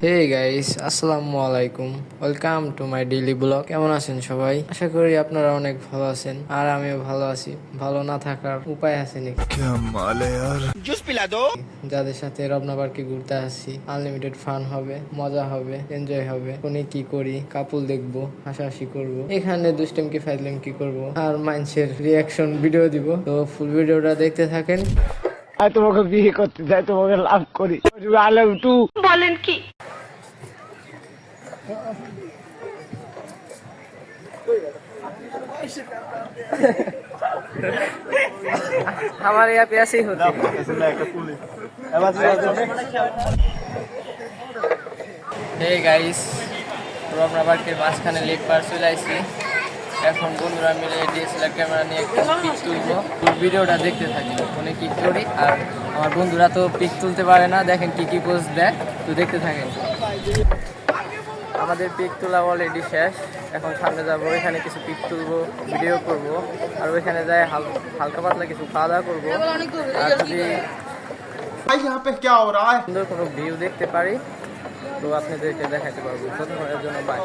Hey guys, আসসালামু আলাইকুম। Welcome to my daily blog. কেমন আছেন সবাই? আশা করি আপনারা অনেক ভালো আছেন, আর আমিও ভালো আছি। ভালো না থাকার উপায় আছে নাকি? जूस पिला दो। যাদের সাথে রমনা পার্কে ঘুরতে আসছি, আনলিমিটেড ফান হবে, মজা হবে, এনজয় হবে। কোনে কি করি, কাপুল দেখবো, হাসাহাসি করব, এখানে দুষ্টেম কি ফাইজলাম কি করব, আর মানুষের রিয়াকশন ভিডিও দিব। তো ফুল ভিডিওটা দেখতে থাকেন। আমি তোমাকে বিয়ে করতে চাই, তোমাকে লাভ করি। I love to. বলেন কি? हमारे यहाँ पे ऐसे ही होते हैं। হে গাইস, রমনা পার্কের মাঝখানে লেক পার চলে আসছি। এখন বন্ধুরা মিলে ডিএসএলআর ক্যামেরা নিয়ে একটা পিক তুলবো। ভিডিওটা দেখতে থাকি ফোনে কি করি। আর আমার বন্ধুরা তো পিক তুলতে পারে না, দেখেন কি কি পোজ দেয়, তো দেখতে থাকেন। আমাদের পিক তোলা অলরেডি শেষ। এখন সামনে যাবো, এখানে কিছু পিক তুলবো, ভিডিও করব, আর ওইখানে যায় হালকা পাতলা কিছু খাওয়া দাওয়া করবো। আর যদি সুন্দর কোনো ভিউ দেখতে পারি তো আপনাদেরকে দেখাতে পারবো। প্রথমের জন্য বাই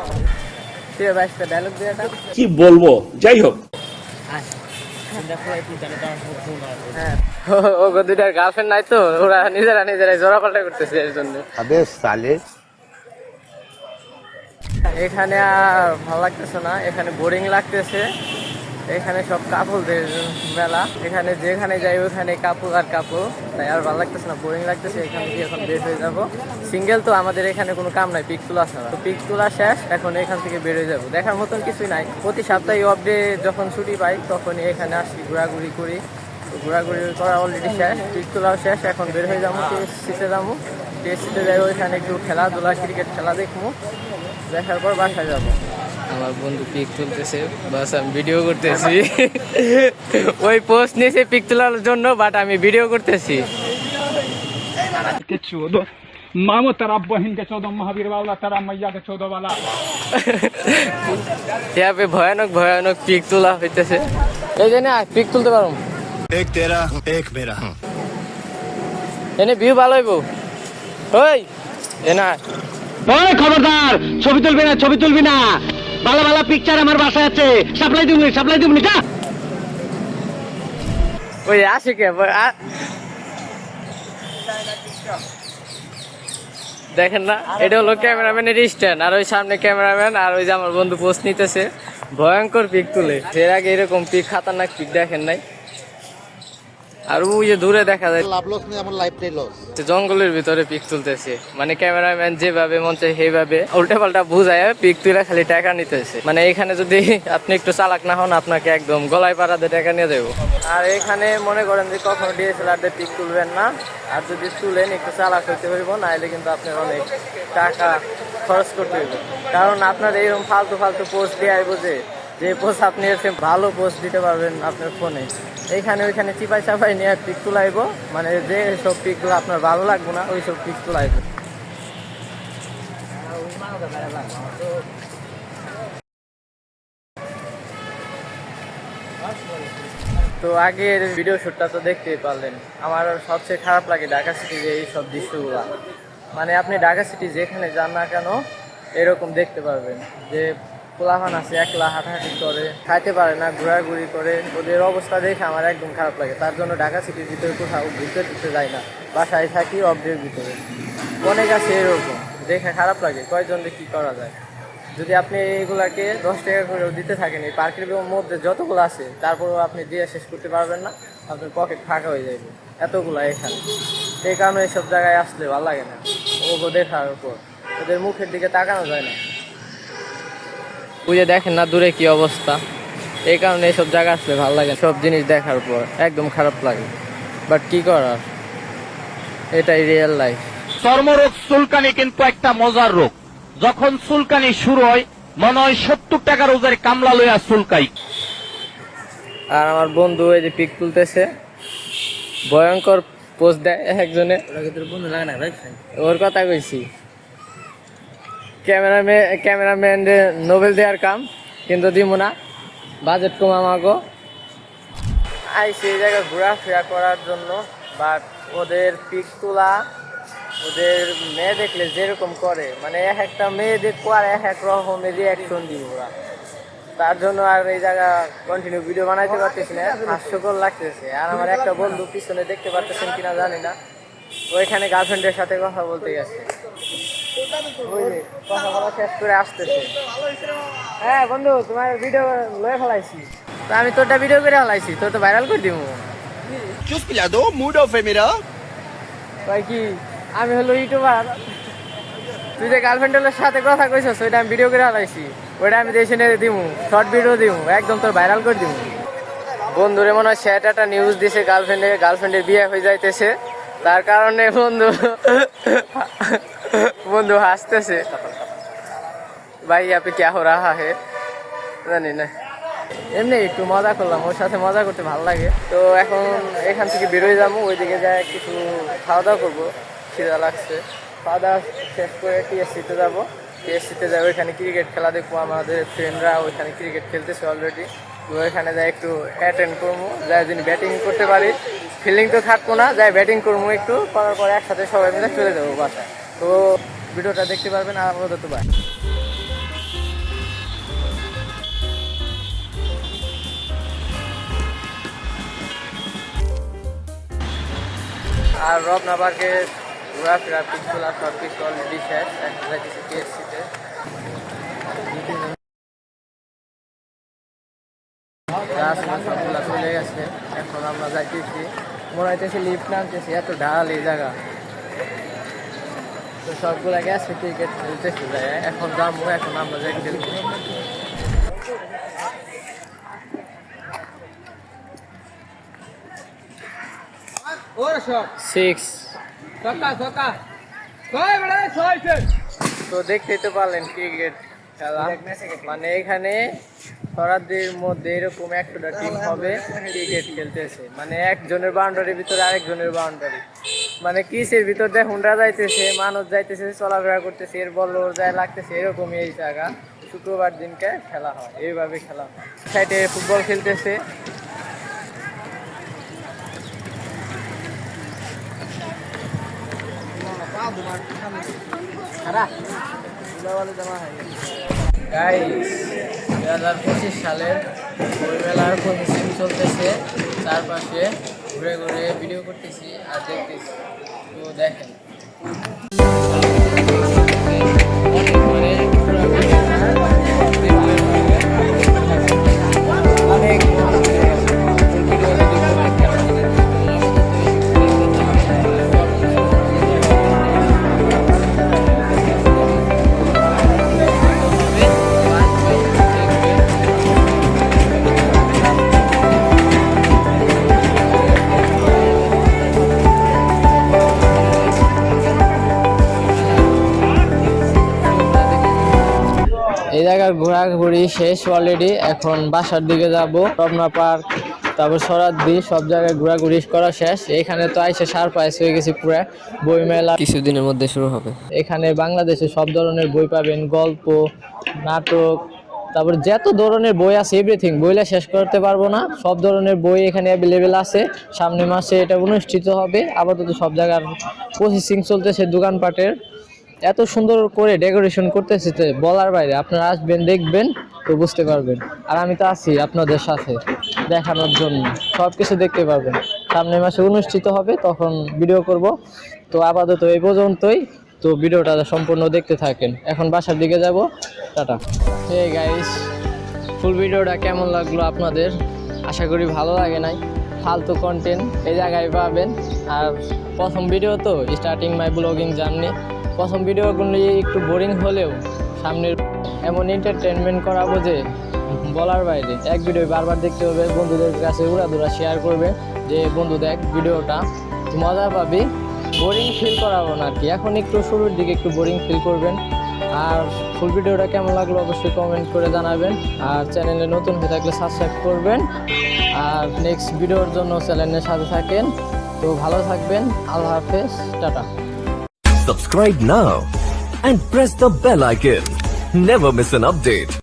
ঠিক আছে, বাইশটা ডায়লগ দিয়ে এটা কি বলবো, যাই হোক। হ্যাঁ, ও দুইটার গার্লফ্রেন্ড নাই তো, ওরা নিজেরাই জোড়া পাল্টা করতেছে এর জন্য। এখানে আর ভালো লাগতেছে না, এখানে বোরিং লাগতেছে। এখানে সব কাপলদের মেলা, এখানে যেখানে যাই ওখানে কাপল আর কাপল, তাই আর ভালো লাগতেছে না, বোরিং লাগতেছে। এখান থেকে এখন বের হয়ে যাবো। সিঙ্গেল তো আমাদের এখানে কোনো কাম নাই, পিক তোলা ছাড়া। তো পিক তোলা শেষ, এখন এখান থেকে বের হয়ে যাবো। দেখার মতন কিছুই নাই। প্রতি সপ্তাহে অফ ডে যখন ছুটি পাই তখনই এখানে আসি, ঘোরাঘুরি করি। তো ঘোরাঘুরি করা অলরেডি শেষ, পিক তোলাও শেষ। এখন বের হয়ে যাবো, টিএসসিতে যাবো। টিএসসিতে যাই, ওইখানে একটু খেলাধুলা, ক্রিকেট খেলা দেখবো। দেখার পর বাসায় যাব। আমার বন্ধু পিক তুলতেছে, বাস আমি ভিডিও করতেছি। ওই পোস্ট নিয়েছে পিক তোলার জন্য, বাট আমি ভিডিও করতেছি। के 14 मामो तेरा बहन के 14 महावीर वाला, तेरा मैया के 14 वाला। यहाँ पे ভয়ানক ভয়ানক পিক তোলা হইতেছে। এই যে না পিক তুলতে পারো, एक तेरा एक मेरा। এনে ভিউ ভালো হইব। ওই এ না, ওই খবরদার, ছবি তুলবি না, ছবি তুলবি না। ভালো ভালো পিকচার আমার বাসায় আছে, সাপ্লাই দিবনি যা। ওই আসে কে দেখেন না, এটা হলো ক্যামেরাম্যানের স্ট্যান্ড, আর ওই সামনে ক্যামেরাম্যান, আর ওই যে আমার বন্ধু পোস্ট নিতেছে। ভয়ঙ্কর পিক তুলে, এর আগে এরকম পিক, খাতারনাক পিক দেখেন নাই। আর ওই যে দূরে দেখা যায় জঙ্গলের ভিতরে পিক তুলতেছে, মানে ক্যামেরাম্যান যেভাবে মন চায় সেইভাবে উল্টা পাল্টা বুঝায় পিক তুলে খালি টাকা নিতেছে। মানে এখানে যদি আপনি একটু চালাক না হন, আপনাকে একদম গলায় পাড়াতে টাকা নিয়ে দেবো। আর এখানে মনে করেন যে কখনো ডিএসএলআর দিয়ে পিক তুলবেন না, আর যদি তুলেন একটু চালাক হইতে হইব, নাহলে কিন্তু আপনার অনেক টাকা খরচ করতে হইব। কারণ আপনার এইরকম ফালতু ফালতু পোস্ট দিয়ে আইব, যে পোস্ট আপনি এসে ভালো পোস্ট দিতে পারবেন আপনার ফোনে। এইখানে ওইখানে চিপাই চাপাই নিয়ে পিক তুলাইব, মানে যে সব পিকগুলো আপনার ভালো লাগবে না ওই সব পিক তুলাইব। তো আগের ভিডিও শ্যুটটা তো দেখতেই পারলেন। আমার সবচেয়ে খারাপ লাগে ঢাকা সিটির এই সব দৃশ্যগুলো। মানে আপনি ঢাকা সিটি যেখানে যান না কেন এরকম দেখতে পারবেন যে পোলাপান আছে একলা হাঁটাহাঁটি করে, খাইতে পারে না, ঘোরাঘুরি করে। ওদের অবস্থা দেখে আমার একদম খারাপ লাগে। তার জন্য ঢাকা সিটির ভিতরে কোথাও ঘুরতে যাই না, বাসায় থাকি অফডের ভিতরে। অনেক আছে এরকম, দেখে খারাপ লাগে। কয়জন দিয়ে কী করা যায়? যদি আপনি এইগুলাকে 10 টাকা করেও দিতে থাকেন, এই পার্কের মধ্যে যতগুলো আছে, তারপরেও আপনি দিয়ে শেষ করতে পারবেন না, আপনার পকেট ফাঁকা হয়ে যাবে এতগুলা এখানে। এই কারণে এইসব জায়গায় আসলে ভালো লাগে না। ওগো দেখার উপর ওদের মুখের দিকে তাকানো যায় না। বুঝে দেখেন না দূরে কি অবস্থা, এই কারণে এইসব জায়গা আসলে ভালো লাগে। সব জিনিস দেখার পর একদম খারাপ লাগে, বাট কি করার, এটাই রিয়েল লাইফ। চর্মরোগ চুলকানি কিন্তু একটা মজার রোগ। যখন চুলকানি শুরু হয় মনে হয় 70 টাকা রোজের কামলা লইয়া চুলকাই। আর আমার বন্ধু এই যে পিক তুলতেছে, ভয়ঙ্কর পোস্ট দেয় একজনে। ওর কথা কইছি, ক্যামেরাম্যান নোবেল দেওয়ার কাম, কিন্তু দিব না, বাজেট কম আমাগো। আইসি এই জায়গায় ঘোরাফেরা করার জন্য, বাট ওদের পিক তোলা ওদের মেয়ে দেখলে যেরকম করে মানে এক একটা মেয়ে দেখবো আর এক এক রকমের রিয়াকশন দিব ওরা। তার জন্য আর এই জায়গা কন্টিনিউ ভিডিও বানাইতে পারতেছি না, হাস্যকর লাগতেছে। আর আমার একটা বন্ধু পিছনে দেখতে পারতেছেন কিনা জানি না, ওইখানে গার্লফ্রেন্ডের সাথে কথা বলতে গেছে, ওই যে কথা বলা শেষ করে আসতেছে। হ্যাঁ বন্ধু, তোমার ভিডিও লয়ে ফেলাইছি, তো আমি তোরটা ভিডিও করে ফেলাইছি, তোর তো ভাইরাল করে দিব। जूस पिला दो, मूड ऑफ है मेरा। কয় কি আমি হলো ইউটিউবার, তুই যে গার্লফ্রেন্ডের সাথে কথা কইছস ওইটা আমি ভিডিও করে ফেলাইছি, ওইটা আমি দেশে নিয়ে দিমু, শর্ট ভিডিও দিমু, একদম তোর ভাইরাল করে দিমু। বন্ধুরে মনে হয় সেটা একটা নিউজ দিছে, গার্লফ্রেন্ডের বিয়ে হয়ে যাইতেছে, তার কারণে বন্ধু হাসতেছে। ভাই আপনি क्या हो रहा है জানি না, এমনি একটু মজা করলাম, ওর সাথে মজা করতে ভালো লাগে। তো এখন এখান থেকে বেরোয় যাবো, ওইদিকে যায় কিছু খাওয়া দাওয়া করবো, খিদা লাগছে। খাওয়া দাওয়া শেষ করে টিএসসিতে যাবো, টিএসসিতে যাবো, ওইখানে ক্রিকেট খেলা দেখবো, আমাদের ফ্রেন্ডরা ওইখানে ক্রিকেট খেলতেছে অলরেডি। তো ওইখানে যাই একটু অ্যাটেন্ড করবো, যাই যদি ব্যাটিং করতে পারি, ফিল্ডিং তো থাকবো না, যাই ব্যাটিং করবো একটু, করার পর একসাথে সবাই মিলে চলে যাবো বাসায়। তো ভিডিওটা দেখতে পারবেন, আর আপাতত বাই। আর রবনা পার্কে ঘোরাফেরা পিকগুলা সব কিছু অলরেডি শেষ, এখন যাইতেছি টিএসসিতে। সবগুলা চলে গেছে, এখন আমরা যাইতেছি, মনে হইতেছি লিফট নামতেছি, এত ঢাল এই জায়গা। তো সবগুলা গেছে ক্রিকেট খেলতেছি, এখন যাবো, এখন আমরা যাই খেলতে। 6 তো দেখতেই তো পারলেন ক্রিকেট খেলা, মানে এখানে শরাদ্দির মধ্যে এরকম একটা টিম হবে ক্রিকেট খেলতেছে, মানে একজনের বাউন্ডারির ভিতরে আরেকজনের বাউন্ডারি, মানে কিসের ভিতর দিয়ে হুন্ডা যাইতেছে, মানুষ যাইতেছে, চলাফেরা করতেছে, এর বল ওর যায় লাগতেছে, এরকমই এই জায়গা। শুক্রবার দিনকে খেলা হয়, এইভাবে খেলা হয়। সাইডে ফুটবল খেলতেছে, গাইস 2025 সালের বইমেলার প্রসেসিং চলতেছে, চারপাশে ঘুরে ঘুরে ভিডিও করতেছি আর দেখতেছি। তো দেখেন অনেক এই জায়গার ঘোরাঘুরি শেষ অলরেডি, এখন বাসার দিকে যাব। রমনা পার্ক, তারপর সরাদ্দি, সব জায়গায় ঘোরাঘুরি করা শেষ। এখানে তো আইসে সারপ্রাইজ হয়ে গেছি পুরা। বইমেলা কিছুদিনের মধ্যে শুরু হবে, এখানে বাংলাদেশে সব ধরনের বই পাবেন, গল্প, নাটক, তারপর যত ধরনের বই আছে এভরিথিং, বইলা শেষ করতে পারবো না, সব ধরনের বই এখানে অ্যাভেলেবেল আছে। সামনের মাসে এটা অনুষ্ঠিত হবে। আপাতত সব জায়গার প্রসেসিং চলতেছে দোকানপাটের, এত সুন্দর করে ডেকোরেশন করতেছে তো বলার বাইরে। আপনারা আসবেন, দেখবেন, তো বুঝতে পারবেন। আর আমি তো আছি আপনাদের সাথে দেখানোর জন্য, সব কিছু দেখতে পারবেন। সামনের মাসে অনুষ্ঠিত হবে, তখন ভিডিও করব। তো আপাতত এই পর্যন্তই, তো ভিডিওটা সম্পূর্ণ দেখতে থাকেন। এখন বাসার দিকে যাব, টাটা। হে গাইস, ফুল ভিডিওটা কেমন লাগলো আপনাদের? আশা করি ভালো লাগে নাই, ফালতু কন্টেন্ট এই জায়গায় পাবেন। আর প্রথম ভিডিও তো, স্টার্টিং মাই ব্লগিং জার্নি, প্রথম ভিডিওগুলি একটু বোরিং হলেও সামনের এমন এন্টারটেনমেন্ট করাবো যে বলার বাইরে। এক ভিডিও বারবার দেখতে হবে, বন্ধুদের কাছে উড়াদুরা শেয়ার করবে যে বন্ধু দেখ ভিডিওটা, মজা পাবি, বোরিং ফিল করাবো না আর কি। এখন একটু শুরুর দিকে একটু বোরিং ফিল করবেন। আর ফুল ভিডিওটা কেমন লাগলো অবশ্যই কমেন্ট করে জানাবেন। আর চ্যানেলে নতুন হয়ে থাকলে সাবস্ক্রাইব করবেন। আর নেক্সট ভিডিওর জন্য চ্যানেলের সাথে থাকেন। তো ভালো থাকবেন, আল্লাহ হাফেজ, tata. Subscribe now and press the bell icon. Never miss an update.